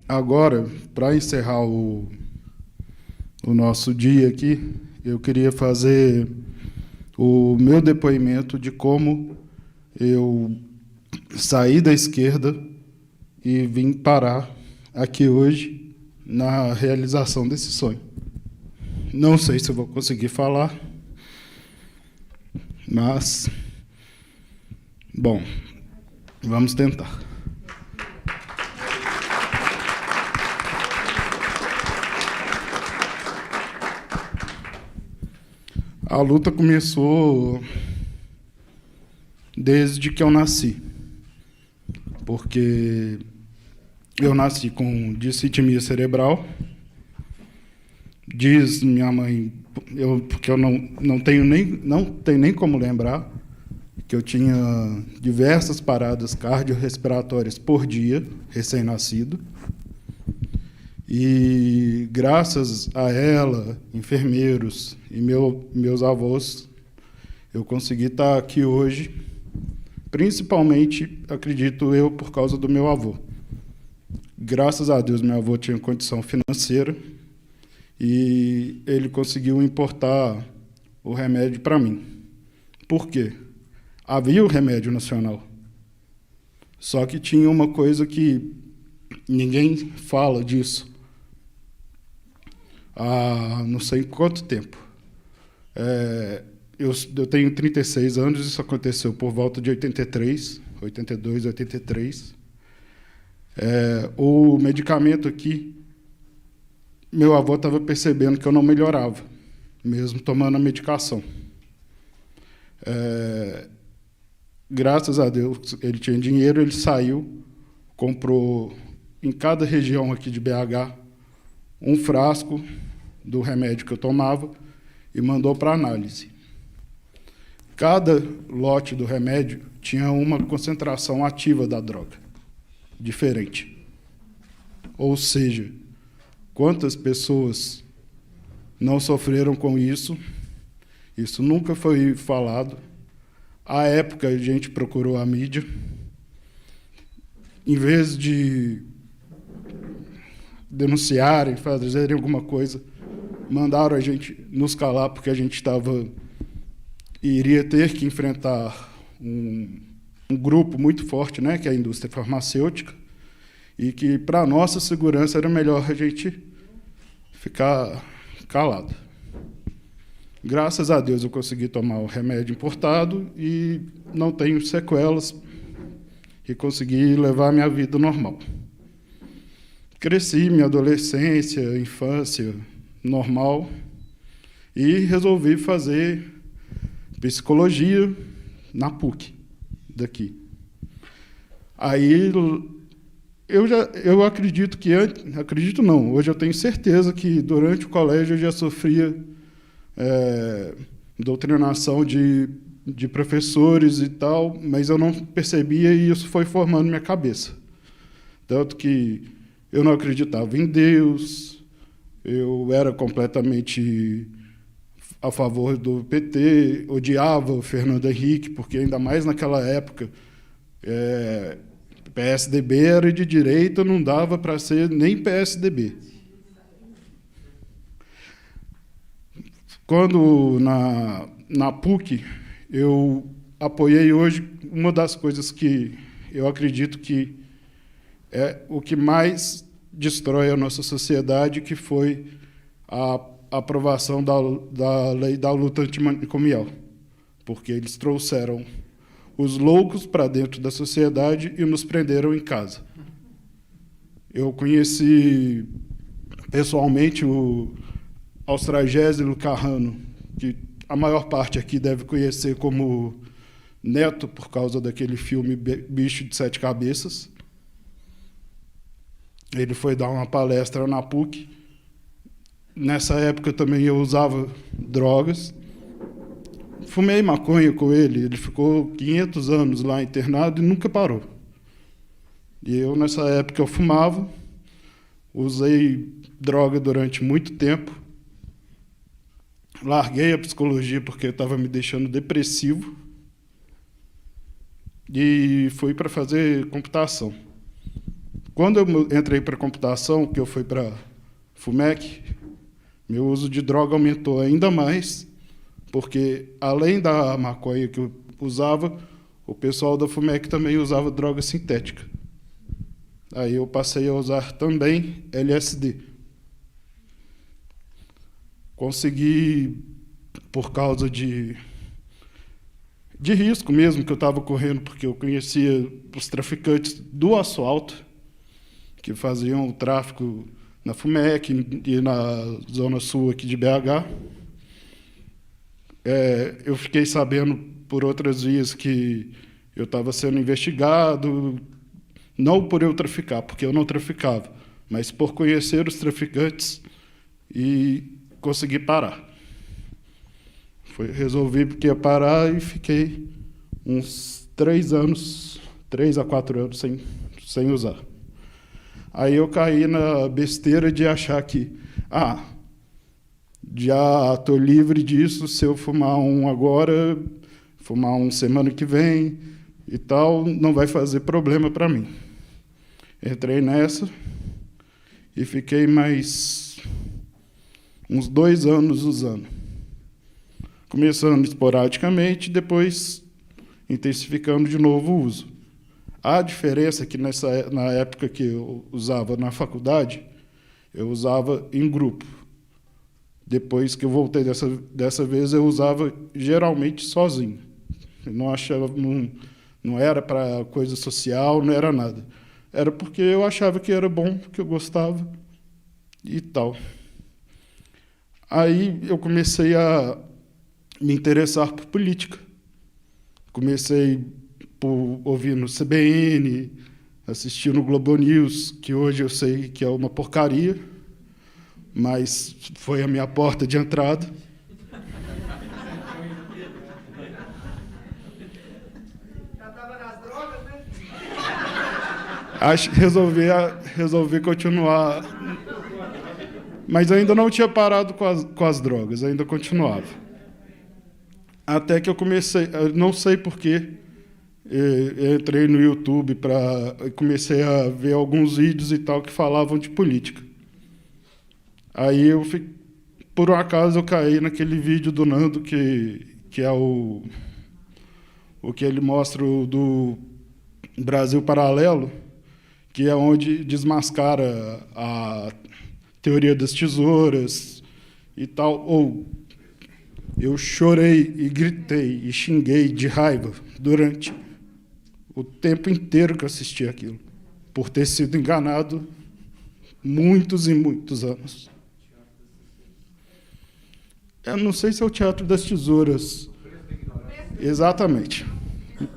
Agora, para encerrar o nosso dia aqui, eu queria fazer o meu depoimento de como eu saí da esquerda e vim parar aqui hoje na realização desse sonho. Não sei se eu vou conseguir falar, mas, bom, vamos tentar. A luta começou desde que eu nasci, porque eu nasci com discitimia cerebral. Diz minha mãe, porque eu não tenho nem como lembrar, que eu tinha diversas paradas cardiorrespiratórias por dia, recém-nascido. E, graças a ela, enfermeiros e meus avós, eu consegui estar aqui hoje, principalmente, acredito eu, por causa do meu avô. Graças a Deus, meu avô tinha condição financeira e ele conseguiu importar o remédio para mim. Por quê? Havia o remédio nacional, só que tinha uma coisa que ninguém fala disso há não sei quanto tempo. Eu tenho 36 anos, isso aconteceu por volta de 82, 83. O medicamento aqui, meu avô estava percebendo que eu não melhorava, mesmo tomando a medicação. Graças a Deus, ele tinha dinheiro, ele saiu, comprou em cada região aqui de BH um frasco do remédio que eu tomava e mandou para análise. Cada lote do remédio tinha uma concentração ativa da droga, diferente. Ou seja, quantas pessoas não sofreram com isso? Isso nunca foi falado. À época, a gente procurou a mídia. Em vez de denunciarem, fazerem alguma coisa, mandaram a gente nos calar, porque a gente iria ter que enfrentar um grupo muito forte, né, que é a indústria farmacêutica, e que, para a nossa segurança, era melhor a gente ficar calado. Graças a Deus, eu consegui tomar o remédio importado e não tenho sequelas e consegui levar a minha vida normal. Cresci, minha adolescência, infância normal, e resolvi fazer psicologia na PUC daqui. Aí eu acredito que acredito não, hoje eu tenho certeza que durante o colégio eu já sofria doutrinação de professores e tal, mas eu não percebia, e isso foi formando minha cabeça. Tanto que eu não acreditava em Deus, eu era completamente a favor do PT, odiava o Fernando Henrique, porque ainda mais naquela época, PSDB era de direita, não dava para ser nem PSDB. Quando na PUC, eu apoiei hoje uma das coisas que eu acredito que é o que mais destrói a nossa sociedade, que foi a aprovação da lei da luta antimanicomial, porque eles trouxeram os loucos para dentro da sociedade e nos prenderam em casa. Eu conheci pessoalmente o Austragésilo Carrano, que a maior parte aqui deve conhecer como Neto, por causa daquele filme Bicho de Sete Cabeças. Ele foi dar uma palestra na PUC. Nessa época também eu usava drogas. Fumei maconha com ele, ele ficou 500 anos lá internado e nunca parou. E eu, nessa época, eu fumava, usei droga durante muito tempo, larguei a psicologia porque estava me deixando depressivo e fui para fazer computação. Quando eu entrei para computação, que eu fui para FUMEC, meu uso de droga aumentou ainda mais, porque, além da maconha que eu usava, o pessoal da FUMEC também usava droga sintética. Aí eu passei a usar também LSD. Consegui, por causa de risco mesmo que eu estava correndo, porque eu conhecia os traficantes do asfalto, que faziam o tráfico na FUMEC e na Zona Sul aqui de BH. Eu fiquei sabendo por outras vias que eu estava sendo investigado, não por eu traficar, porque eu não traficava, mas por conhecer os traficantes e consegui parar. Resolvi porque ia parar e fiquei uns 3 a 4 anos sem usar. Aí eu caí na besteira de achar que, já estou livre disso, se eu fumar um agora, fumar um semana que vem e tal, não vai fazer problema para mim. Entrei nessa e fiquei mais uns 2 anos usando. Começando esporadicamente, depois intensificando de novo o uso. A diferença é que na época que eu usava na faculdade, eu usava em grupo. Depois que eu voltei dessa vez, eu usava geralmente sozinho. Eu não achava, não era para coisa social, não era nada. Era porque eu achava que era bom, que eu gostava e tal. Aí eu comecei a me interessar por política. Comecei por ouvir no CBN, assistir no Globo News, que hoje eu sei que é uma porcaria, mas foi a minha porta de entrada. Já estava nas drogas, né? Resolvi continuar, mas ainda não tinha parado com as drogas, ainda continuava. Até que eu comecei, não sei porquê, eu entrei no YouTube e comecei a ver alguns vídeos e tal que falavam de política. Aí por um acaso eu caí naquele vídeo do Nando que é o que ele mostra do Brasil Paralelo, que é onde desmascara a teoria das tesouras e tal. Eu chorei e gritei e xinguei de raiva durante o tempo inteiro que eu assisti aquilo, por ter sido enganado muitos e muitos anos. Eu não sei se é o Teatro das Tesouras. Exatamente.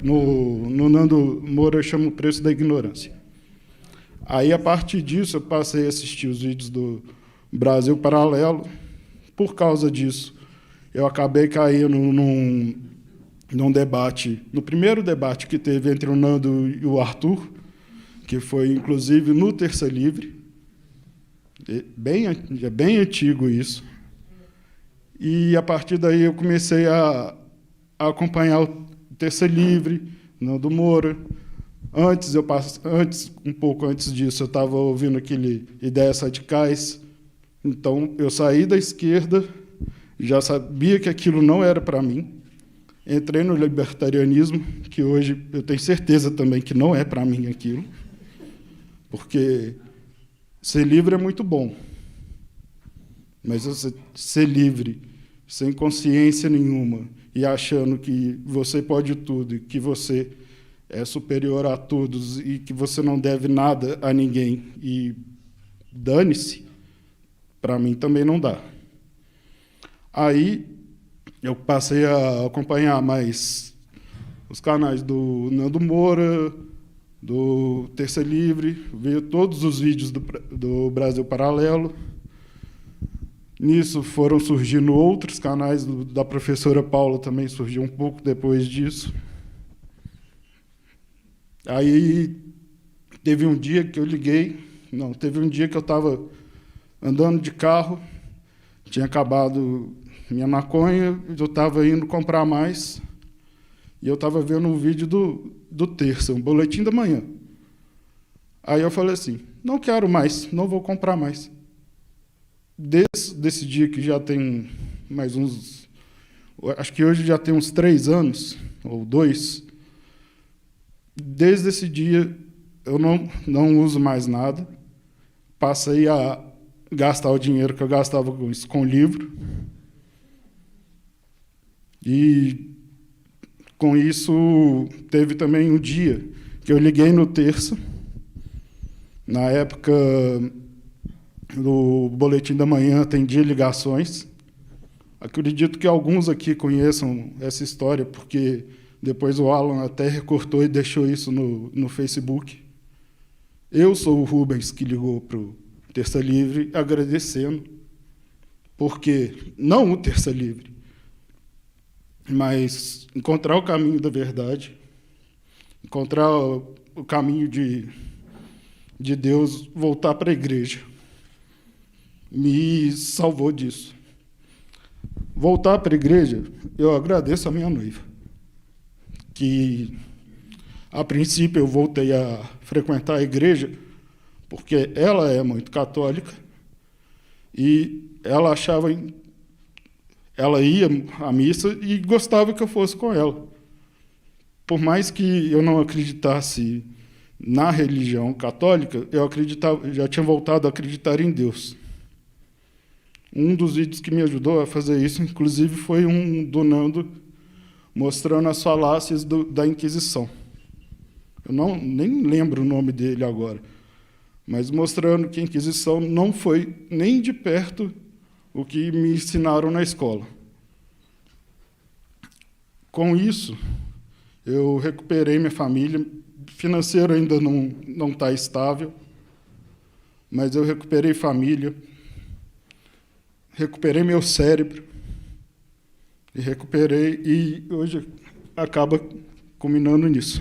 No Nando Moura eu chamo o Preço da Ignorância. Aí, a partir disso, eu passei a assistir os vídeos do Brasil Paralelo. Por causa disso, eu acabei caindo num debate, no primeiro debate que teve entre o Nando e o Arthur, que foi, inclusive, no Terça Livre. É bem antigo isso. E, a partir daí, eu comecei a acompanhar o Terça Livre, Nando Moura. Um pouco antes disso, eu estava ouvindo aquele Ideias Radicais. Então, eu saí da esquerda, já sabia que aquilo não era para mim. Entrei no libertarianismo, que hoje eu tenho certeza também que não é para mim aquilo, porque ser livre é muito bom, mas você ser livre sem consciência nenhuma e achando que você pode tudo, e que você é superior a todos e que você não deve nada a ninguém e dane-se, para mim também não dá. Aí eu passei a acompanhar mais os canais do Nando Moura, do Terça Livre, ver todos os vídeos do Brasil Paralelo. Nisso foram surgindo outros canais, da professora Paula também surgiu um pouco depois disso. Aí teve um dia que eu estava andando de carro, tinha acabado minha maconha, eu estava indo comprar mais, e eu estava vendo um vídeo do Terça, um boletim da manhã. Aí eu falei assim, não quero mais, não vou comprar mais. Desse dia, que já tem mais uns... Acho que hoje já tem uns 3 anos, ou 2. Desde esse dia, eu não uso mais nada. Passei a gastar o dinheiro que eu gastava com isso, com livro. E, com isso, teve também um dia que eu liguei no Terça. Na época, no Boletim da Manhã, atendia ligações. Acredito que alguns aqui conheçam essa história, porque depois o Alan até recortou e deixou isso no Facebook. Eu sou o Rubens que ligou para o Terça Livre agradecendo, porque não o Terça Livre, mas encontrar o caminho da verdade, encontrar o caminho de Deus, voltar para a igreja, me salvou disso. Voltar para a igreja, eu agradeço a minha noiva, que, a princípio, eu voltei a frequentar a igreja, porque ela é muito católica, e ela ia à missa e gostava que eu fosse com ela. Por mais que eu não acreditasse na religião católica, eu já tinha voltado a acreditar em Deus. Um dos vídeos que me ajudou a fazer isso, inclusive, foi um do Nando mostrando as falácias da Inquisição. Eu nem lembro o nome dele agora, mas mostrando que a Inquisição não foi nem de perto o que me ensinaram na escola. Com isso, eu recuperei minha família. Financeiro ainda não está estável, mas eu recuperei família, recuperei meu cérebro, e hoje acaba culminando nisso.